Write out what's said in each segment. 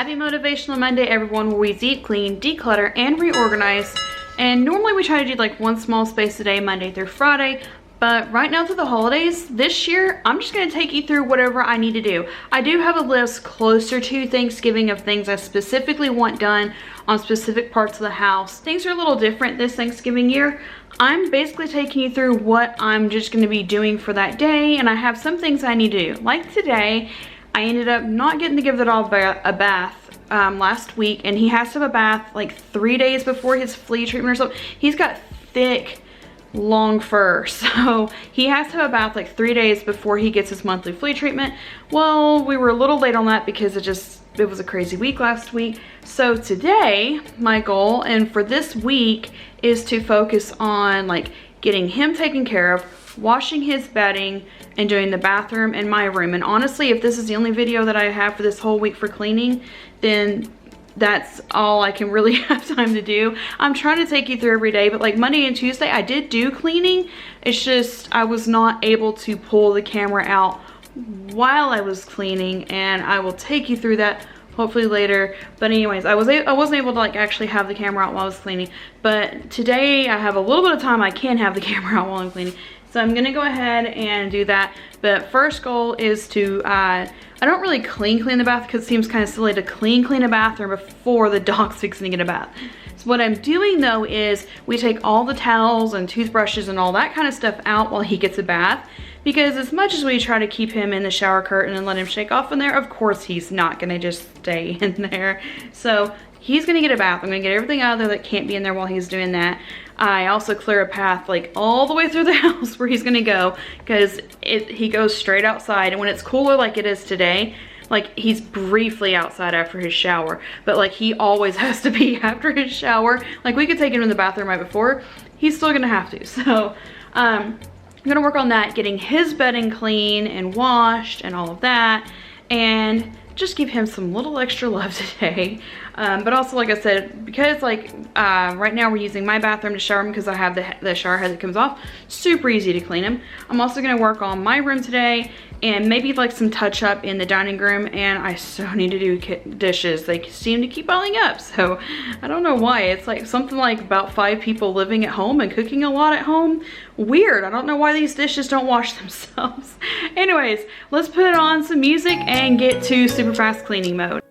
Happy Motivational Monday, everyone, where we deep clean, declutter, and reorganize. And normally we try to do like one small space a day, Monday through Friday. But right now through the holidays, this year, I'm just going to take you through whatever I need to do. I do have a list closer to Thanksgiving of things I specifically want done on specific parts of the house. Things are a little different this Thanksgiving year. I'm basically taking you through what I'm just going to be doing for that day. And I have some things I need to do. Like today, I ended up not getting to give the dog a bath last week, and he has to have a bath like 3 days before his flea treatment or something. He's got thick, long fur, so he has to have a bath like 3 days before he gets his monthly flea treatment. Well, we were a little late on that because it was a crazy week last week. So today, my goal, and for this week, is to focus on like getting him taken care of, washing his bedding, and doing the bathroom and my room. And honestly, if this is the only video that I have for this whole week for cleaning, then that's all I can really have time to do. I'm trying to take you through every day, but like Monday and Tuesday, I did do cleaning. It's just I was not able to pull the camera out while I was cleaning, and I will take you through that hopefully later. But anyways, I wasn't able to like actually have the camera out while I was cleaning. But today I have a little bit of time I can have the camera out while I'm cleaning. So I'm gonna go ahead and do that. But first goal is to, I don't really clean the bath because it seems kind of silly to clean a bathroom before the dog's fixing to get a bath. So what I'm doing though is we take all the towels and toothbrushes and all that kind of stuff out while he gets a bath. Because as much as we try to keep him in the shower curtain and let him shake off in there, of course he's not gonna just stay in there. So he's gonna get a bath. I'm gonna get everything out of there that can't be in there while he's doing that. I also clear a path like all the way through the house where he's gonna go, because he goes straight outside. And when it's cooler like it is today, like he's briefly outside after his shower, but like he always has to be after his shower. Like we could take him in the bathroom right before, he's still gonna have to. So I'm gonna work on that, getting his bedding clean and washed and all of that, and just give him some little extra love today. But also, like I said, because like right now we're using my bathroom to shower him because I have the shower head that comes off, super easy to clean him. I'm also gonna work on my room today and maybe like some touch up in the dining room, and I so need to do dishes. They seem to keep piling up, so I don't know why. It's like something like about 5 people living at home and cooking a lot at home. Weird. I don't know why these dishes don't wash themselves. Anyways, let's put on some music and get to super fast cleaning mode.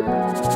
you.